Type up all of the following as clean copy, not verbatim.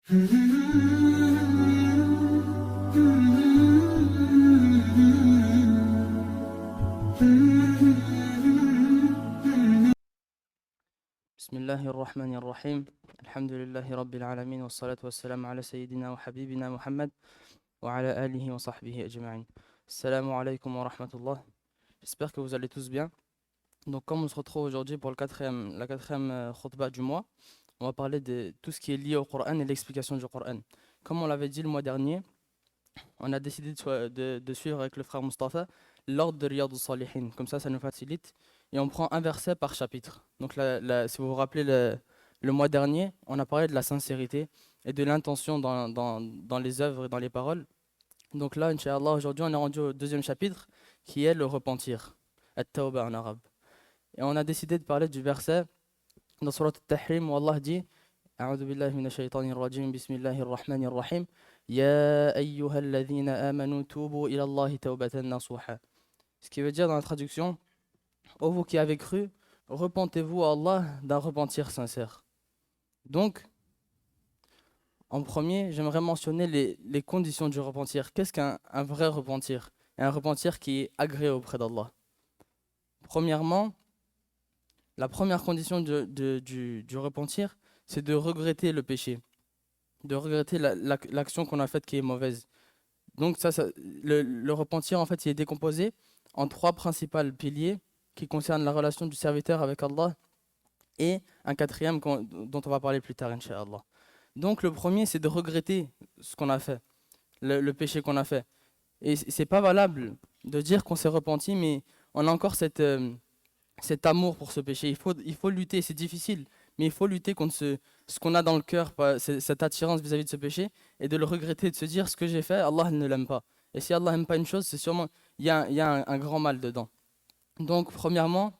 بسم الله الرحمن الرحيم الحمد لله رب العالمين والصلاة والسلام على سيدنا وحبيبنا محمد وعلى آله وصحبه أجمعين. Assalamu alaikum wa rahmatullah. J'espère que vous allez tous bien. Donc comme on se retrouve aujourd'hui pour la quatrième khutbah du mois, on va parler de tout ce qui est lié au Coran et l'explication du Coran. Comme on l'avait dit le mois dernier, on a décidé de suivre avec le frère Mustafa l'ordre de Riyad al-Salihin. Comme ça nous facilite. Et on prend un verset par chapitre. Donc si vous vous rappelez le mois dernier, on a parlé de la sincérité et de l'intention dans les œuvres et dans les paroles. Donc là, Inch'Allah, aujourd'hui, on est rendu au deuxième chapitre qui est le repentir, at-tawba en arabe. Et on a décidé de parler du verset dans Surat al-Tahrim où Allah dit A'udhu billahi minash shaytanir rajim, bismillahir rahmanir rahim, Ya ayyuhalladhina amanu tubu ila Allahi tawbatan nasuha. Ce qui veut dire dans la traduction, ô vous qui avez cru, repentez-vous à Allah d'un repentir sincère. Donc, en premier, j'aimerais mentionner les conditions du repentir. Qu'est-ce qu'un vrai repentir? Et un repentir qui est agréé auprès d'Allah. Premièrement, la première condition du repentir, c'est de regretter le péché, de regretter l'action qu'on a faite qui est mauvaise. Donc le repentir, en fait, il est décomposé en trois principaux piliers qui concernent la relation du serviteur avec Allah et un quatrième dont on va parler plus tard, Inch'Allah. Donc le premier, c'est de regretter ce qu'on a fait, le péché qu'on a fait. Et c'est pas valable de dire qu'on s'est repenti, mais on a encore cet amour pour ce péché. Il faut lutter, c'est difficile, mais il faut lutter contre ce qu'on a dans le cœur, cette attirance vis-à-vis de ce péché, et de le regretter, de se dire ce que j'ai fait, Allah ne l'aime pas. Et si Allah n'aime pas une chose, c'est sûrement, il y a un grand mal dedans. Donc premièrement,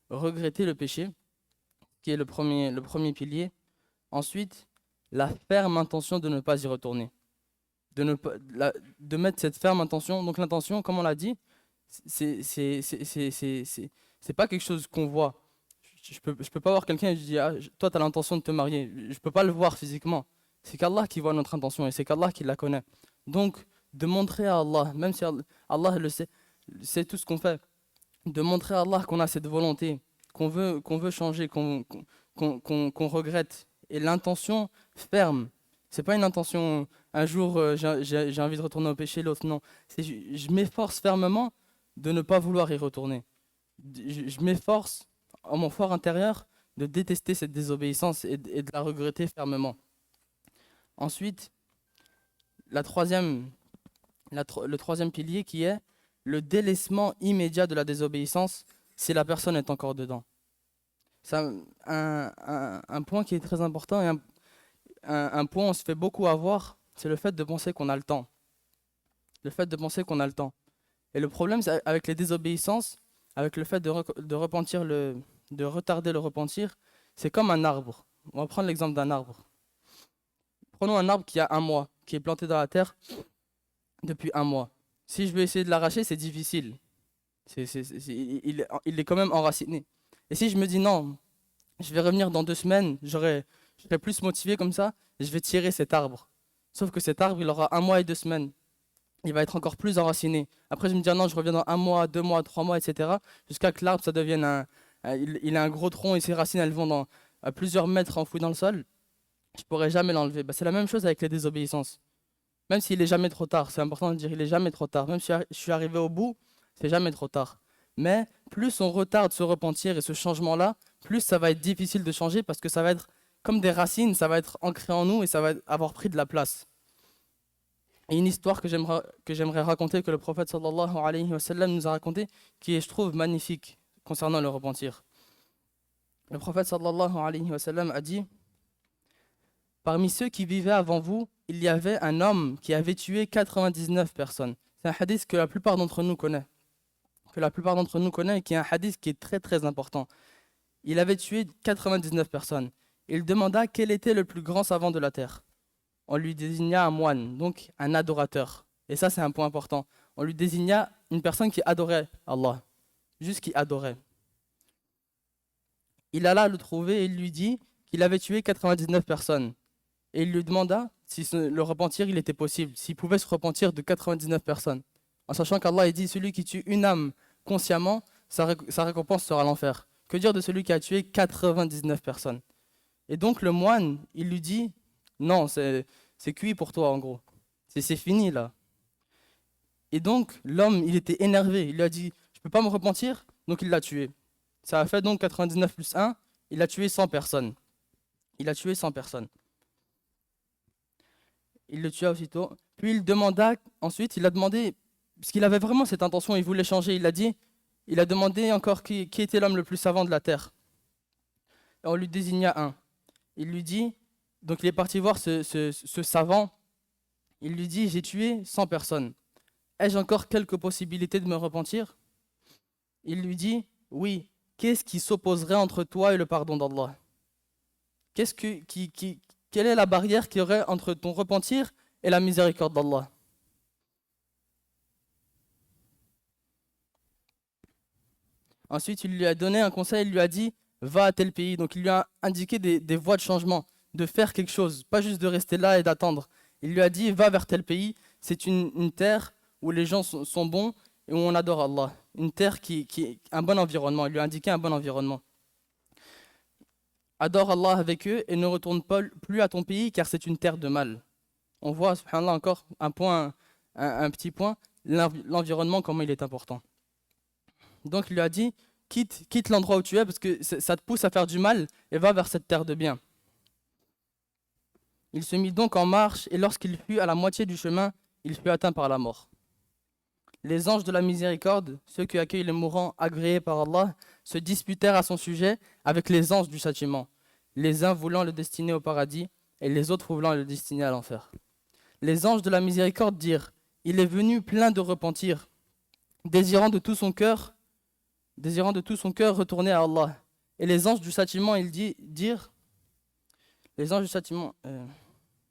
regretter le péché, qui est le premier pilier. Ensuite, la ferme intention de ne pas y retourner. De mettre cette ferme intention. Donc l'intention, comme on l'a dit, c'est pas quelque chose qu'on voit. Je peux pas voir quelqu'un et je dis toi tu as l'intention de te marier. Je peux pas le voir physiquement. C'est qu'Allah qui voit notre intention et c'est qu'Allah qui la connaît. Donc de montrer à Allah, même si Allah le sait tout ce qu'on fait, de montrer à Allah qu'on a cette volonté, qu'on veut changer, qu'on regrette. Et l'intention ferme. C'est pas une intention, un jour j'ai envie de retourner au péché, l'autre non. Je m'efforce fermement de ne pas vouloir y retourner. Je m'efforce, en mon fort intérieur, de détester cette désobéissance et de la regretter fermement. Ensuite, le troisième pilier qui est le délaissement immédiat de la désobéissance si la personne est encore dedans. C'est un point qui est très important et un point où on se fait beaucoup avoir, c'est le fait de penser qu'on a le temps. Le fait de penser qu'on a le temps. Et le problème, c'est avec les désobéissances, avec le fait de retarder le repentir, c'est comme un arbre. On va prendre l'exemple d'un arbre. Prenons un arbre qui a 1 mois, qui est planté dans la terre depuis 1 mois. Si je veux essayer de l'arracher, c'est difficile. Il est quand même enraciné. Et si je me dis non, je vais revenir dans 2 semaines, je serai plus motivé comme ça, je vais tirer cet arbre. Sauf que cet arbre, il aura 1 mois et 2 semaines. Il va être encore plus enraciné. Après, je me dis non, je reviens dans 1 mois, 2 mois, 3 mois, etc. Jusqu'à que l'arbre, ça devienne il a un gros tronc et ses racines, elles vont à plusieurs mètres enfouies dans le sol. Je pourrai jamais l'enlever. C'est la même chose avec les désobéissances. Même s'il est jamais trop tard, c'est important de dire, il est jamais trop tard. Même si je suis arrivé au bout, c'est jamais trop tard. Mais plus on retarde ce repentir et ce changement-là, plus ça va être difficile de changer parce que ça va être comme des racines, ça va être ancré en nous et ça va avoir pris de la place. Et une histoire que j'aimerais raconter, que le prophète sallallahu alayhi wa sallam nous a raconté, qui est, je trouve, magnifique concernant le repentir. Le prophète sallallahu alayhi wa sallam a dit: parmi ceux qui vivaient avant vous, il y avait un homme qui avait tué 99 personnes. C'est un hadith que la plupart d'entre nous connaît. Et qui est un hadith qui est très très important. Il avait tué 99 personnes. Il demanda quel était le plus grand savant de la terre. On lui désigna un moine, donc un adorateur. Et ça, c'est un point important. On lui désigna une personne qui adorait Allah, juste qui adorait. Il alla le trouver et il lui dit qu'il avait tué 99 personnes. et il lui demanda si le repentir il était possible, s'il pouvait se repentir de 99 personnes. En sachant qu'Allah il dit celui qui tue une âme consciemment, sa récompense sera l'enfer. Que dire de celui qui a tué 99 personnes? Et donc le moine, il lui dit non, c'est cuit pour toi en gros. C'est fini là. Et donc l'homme, il était énervé. Il lui a dit je peux pas me repentir, donc il l'a tué. Ça a fait donc 99 plus 1, il a tué 100 personnes. Il a tué 100 personnes. Il le tua aussitôt. Puis il demanda, ensuite, il a demandé, parce qu'il avait vraiment cette intention, il voulait changer, il a demandé encore qui était l'homme le plus savant de la terre. Et on lui désigna un. Il lui dit, donc il est parti voir ce savant, il lui dit, j'ai tué 100 personnes. Ai-je encore quelques possibilités de me repentir? Il lui dit, oui. Qu'est-ce qui s'opposerait entre toi et le pardon d'Allah? Quelle est la barrière qu'il y aurait entre ton repentir et la miséricorde d'Allah? Ensuite, il lui a donné un conseil, il lui a dit, va à tel pays. Donc il lui a indiqué des voies de changement, de faire quelque chose, pas juste de rester là et d'attendre. Il lui a dit, va vers tel pays, c'est une terre où les gens sont bons et où on adore Allah. Une terre qui un bon environnement, il lui a indiqué un bon environnement. Adore Allah avec eux et ne retourne pas plus à ton pays car c'est une terre de mal. On voit, subhanallah, encore un petit point, l'environnement, comment il est important. Donc il lui a dit, quitte l'endroit où tu es parce que ça te pousse à faire du mal et va vers cette terre de bien. Il se mit donc en marche et lorsqu'il fut à la moitié du chemin, il fut atteint par la mort. Les anges de la miséricorde, ceux qui accueillent les mourants agréés par Allah, se disputèrent à son sujet avec les anges du châtiment, les uns voulant le destiner au paradis et les autres voulant le destiner à l'enfer. Les anges de la miséricorde dirent, il est venu plein de repentir, désirant de tout son cœur retourner à Allah. Et les anges du châtiment,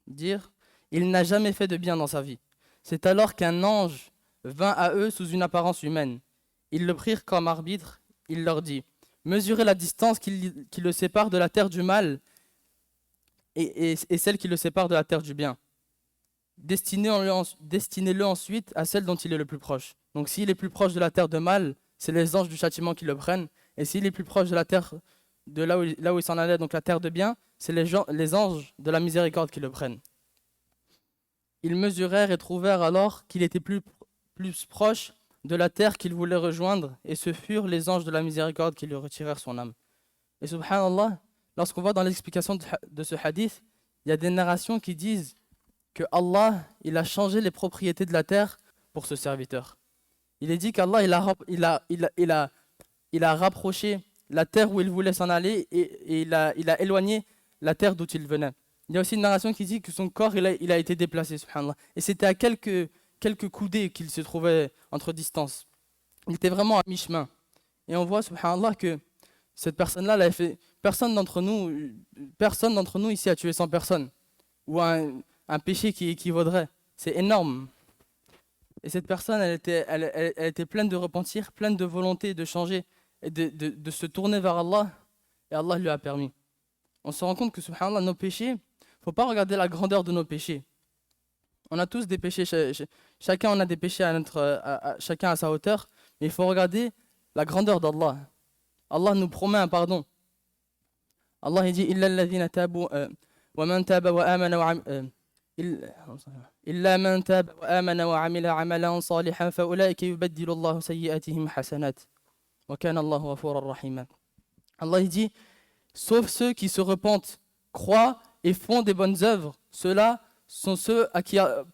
dirent, il n'a jamais fait de bien dans sa vie. C'est alors qu'un ange vint à eux sous une apparence humaine. Ils le prirent comme arbitre, il leur dit, mesurez la distance qui le sépare de la terre du mal et celle qui le sépare de la terre du bien. Destinez-le ensuite à celle dont il est le plus proche. Donc s'il est plus proche de la terre de mal, c'est les anges du châtiment qui le prennent. Et s'il est plus proche de la terre, de là où il s'en allait, donc la terre de bien, c'est les anges de la miséricorde qui le prennent. Ils mesurèrent et trouvèrent alors qu'il était plus proche de la terre qu'il voulait rejoindre, et ce furent les anges de la miséricorde qui lui retirèrent son âme. Et subhanallah, lorsqu'on voit dans l'explication de ce hadith, il y a des narrations qui disent que Allah, il a changé les propriétés de la terre pour ce serviteur. Il est dit qu'Allah, il a rapproché la terre où il voulait s'en aller et il a éloigné la terre d'où il venait. Il y a aussi une narration qui dit que son corps, il a été déplacé, subhanallah. Et c'était à quelques coudées qu'il se trouvait entre distance. Il était vraiment à mi-chemin. Et on voit, subhanallah, que cette personne-là, elle a fait, personne d'entre nous ici a tué 100 personnes. Ou un péché qui équivaudrait. C'est énorme. Et cette personne, elle était pleine de repentir, pleine de volonté de changer et de se tourner vers Allah. Et Allah lui a permis. On se rend compte que, subhanallah, nos péchés, il ne faut pas regarder la grandeur de nos péchés. On a tous des péchés, chacun on a des péchés chacun à sa hauteur, mais il faut regarder la grandeur d'Allah. Allah nous promet un pardon. Allah il dit illa alladhina tabu wa man taba wa amana wa illa man taba wa amana wa amila amalan salihan fa ulaika yubaddilu Allahu sayyi'atihim hasanat wa kana Allahu ghafuran rahima. Allah il dit sauf ceux qui se repentent, croient et font des bonnes œuvres, ceux-là sont ceux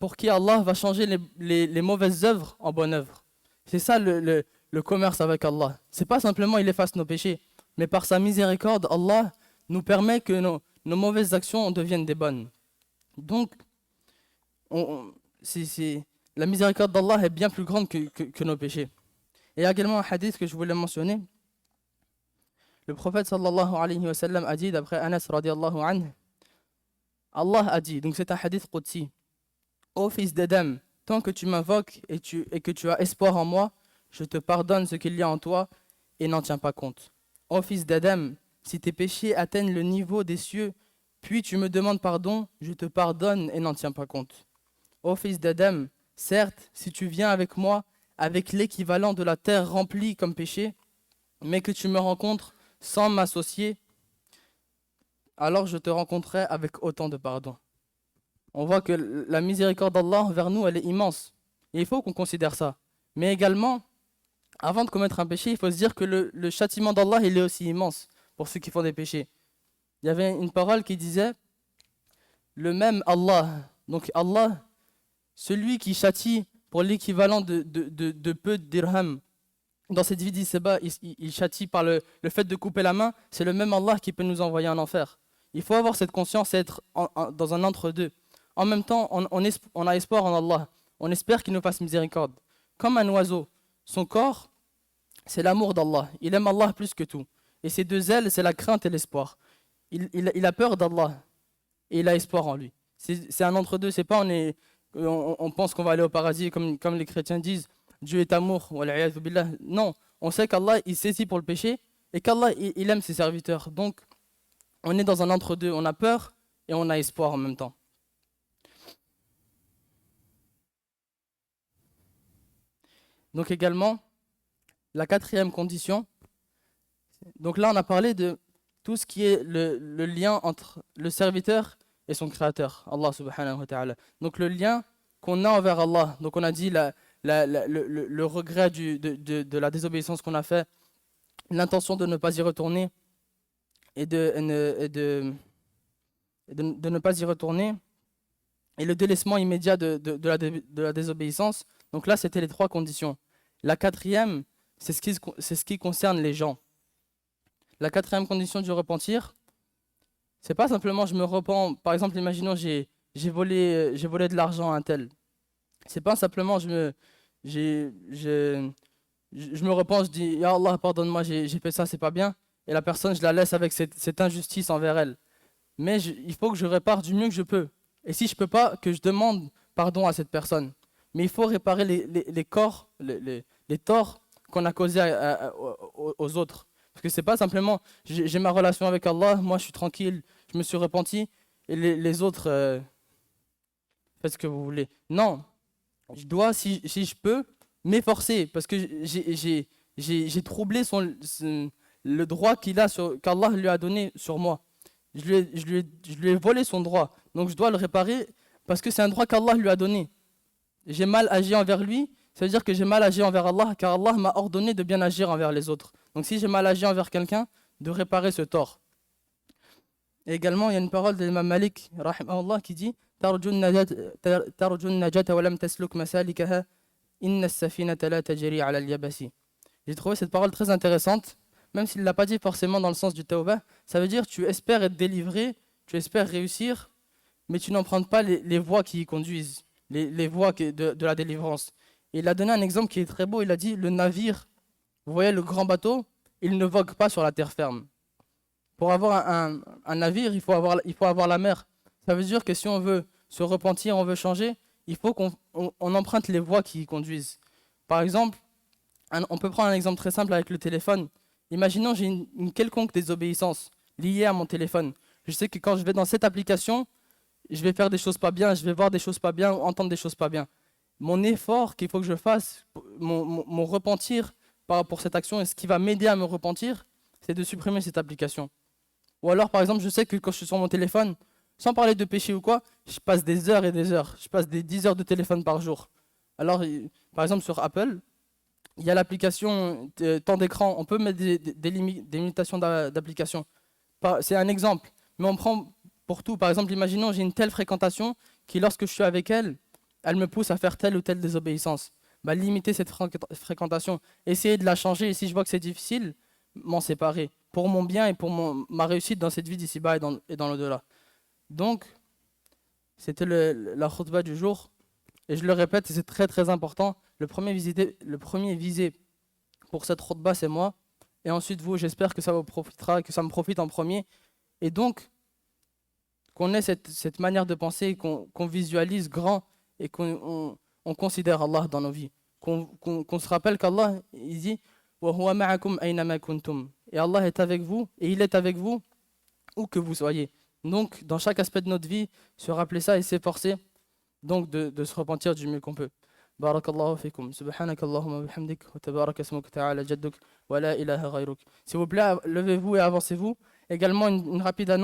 pour qui Allah va changer les mauvaises œuvres en bonnes œuvres. C'est ça le commerce avec Allah. C'est pas simplement il efface nos péchés, mais par sa miséricorde, Allah nous permet que nos mauvaises actions deviennent des bonnes. Donc, la miséricorde d'Allah est bien plus grande que nos péchés. Et il y a également un hadith que je voulais mentionner. Le prophète sallallahu alayhi wa sallam a dit, d'après Anas radiallahu anhu, Allah a dit, donc c'est un hadith qudsi, ô fils d'Adam, tant que tu m'invoques et que tu as espoir en moi, je te pardonne ce qu'il y a en toi et n'en tiens pas compte. Ô fils d'Adam, si tes péchés atteignent le niveau des cieux, Puis tu me demandes pardon, je te pardonne et n'en tiens pas compte. Ô fils d'Adam, certes, si tu viens avec moi, avec l'équivalent de la terre remplie comme péché, mais que tu me rencontres sans m'associer, alors je te rencontrerai avec autant de pardon. On voit que la miséricorde d'Allah envers nous, elle est immense. Et il faut qu'on considère ça. Mais également, avant de commettre un péché, il faut se dire que le châtiment d'Allah, il est aussi immense pour ceux qui font des péchés. Il y avait une parole qui disait, le même Allah, donc Allah, celui qui châtie pour l'équivalent de peu de dirham, dans cette vie d'ici-bas, il châtie par le fait de couper la main, c'est le même Allah qui peut nous envoyer en enfer. Il faut avoir cette conscience et être dans un entre-deux. En même temps, on a espoir en Allah. On espère qu'il nous fasse miséricorde. Comme un oiseau, son corps, c'est l'amour d'Allah. Il aime Allah plus que tout. Et ses deux ailes, c'est la crainte et l'espoir. Il a peur d'Allah et il a espoir en lui. C'est un entre-deux. C'est pas on pense qu'on va aller au paradis comme les chrétiens disent. Dieu est amour. Billah. Non, on sait qu'Allah il saisit pour le péché et qu'Allah il aime ses serviteurs. Donc on est dans un entre-deux. On a peur et on a espoir en même temps. Donc également, la quatrième condition. Donc là on a parlé de tout ce qui est le lien entre le serviteur et son créateur, Allah subhanahu wa ta'ala. Donc le lien qu'on a envers Allah. Donc on a dit le regret de la désobéissance qu'on a fait, l'intention de ne pas y retourner et de ne pas y retourner et le délaissement immédiat de la désobéissance. Donc là, c'était les trois conditions. La quatrième, c'est ce qui concerne les gens. La quatrième condition du repentir, c'est pas simplement je me repens. Par exemple, imaginons j'ai volé de l'argent à un tel. C'est pas simplement je me repens, je dis Ya Allah, pardonne-moi, j'ai fait ça, c'est pas bien. Et la personne, je la laisse avec cette injustice envers elle. Mais il faut que je répare du mieux que je peux. Et si je peux pas, que je demande pardon à cette personne. Mais il faut réparer les torts qu'on a causés aux autres. Parce que c'est pas simplement j'ai ma relation avec Allah, moi je suis tranquille, je me suis repenti, et les autres, faites ce que vous voulez. Non, je dois, si je peux, m'efforcer, parce que j'ai troublé le droit qu'Allah lui a donné sur moi. Je lui ai volé son droit, donc je dois le réparer, parce que c'est un droit qu'Allah lui a donné. J'ai mal agi envers lui, ça veut dire que j'ai mal agi envers Allah, car Allah m'a ordonné de bien agir envers les autres. Donc si j'ai mal agi envers quelqu'un, de réparer ce tort. Et également, il y a une parole de l'imam Malik, rahimahullah, qui dit ترجو النجاة ولم تسلك مسالكها إن السفينة لا تجري على اليابس. J'ai trouvé cette parole très intéressante, même s'il ne l'a pas dit forcément dans le sens du tawbah. Ça veut dire tu espères être délivré, tu espères réussir, mais tu n'empruntes pas les voies qui y conduisent, les voies de la délivrance. Et il a donné un exemple qui est très beau, il a dit le navire, vous voyez le grand bateau, il ne vogue pas sur la terre ferme. Pour avoir un navire, il faut avoir la mer. Ça veut dire que si on veut se repentir, on veut changer, il faut qu'on emprunte les voies qui y conduisent. Par exemple, on peut prendre un exemple très simple avec le téléphone. Imaginons j'ai une quelconque désobéissance liée à mon téléphone. Je sais que quand je vais dans cette application, je vais faire des choses pas bien, je vais voir des choses pas bien, entendre des choses pas bien. Mon effort qu'il faut que je fasse, mon repentir pour cette action, et ce qui va m'aider à me repentir, c'est de supprimer cette application. Ou alors, par exemple, je sais que quand je suis sur mon téléphone, sans parler de péché ou quoi, je passe des heures et des heures. Je passe des 10 heures de téléphone par jour. Alors, par exemple, sur Apple, il y a l'application temps d'écran. On peut mettre des limitations d'application. C'est un exemple. Mais on prend pour tout. Par exemple, imaginons j'ai une telle fréquentation qui, lorsque je suis avec elle, elle me pousse à faire telle ou telle désobéissance. Bah, limiter cette fréquentation, essayer de la changer. Et si je vois que c'est difficile, m'en séparer. Pour mon bien et pour ma réussite dans cette vie d'ici-bas et dans l'au-delà. Donc, c'était la khutbah du jour. Et je le répète, c'est très très important. Le premier visé pour cette khutbah, c'est moi. Et ensuite vous, j'espère que ça vous profitera, que ça me profite en premier. Et donc, qu'on ait cette manière de penser, qu'on visualise grand et qu'on considère Allah dans nos vies. Qu'on se rappelle qu'Allah, il dit « Wa huwa ma'akum aynama kuntum » et Allah est avec vous, et il est avec vous où que vous soyez. Donc, dans chaque aspect de notre vie, se rappeler ça et s'efforcer donc de se repentir du mieux qu'on peut. Barakallahu fikum. Subhanakallahumma bihamdik wa tabaraka ismuka ta'ala jadduk wa la ilaha ghayruk. S'il vous plaît, levez-vous et avancez-vous. Également, une rapide annonce.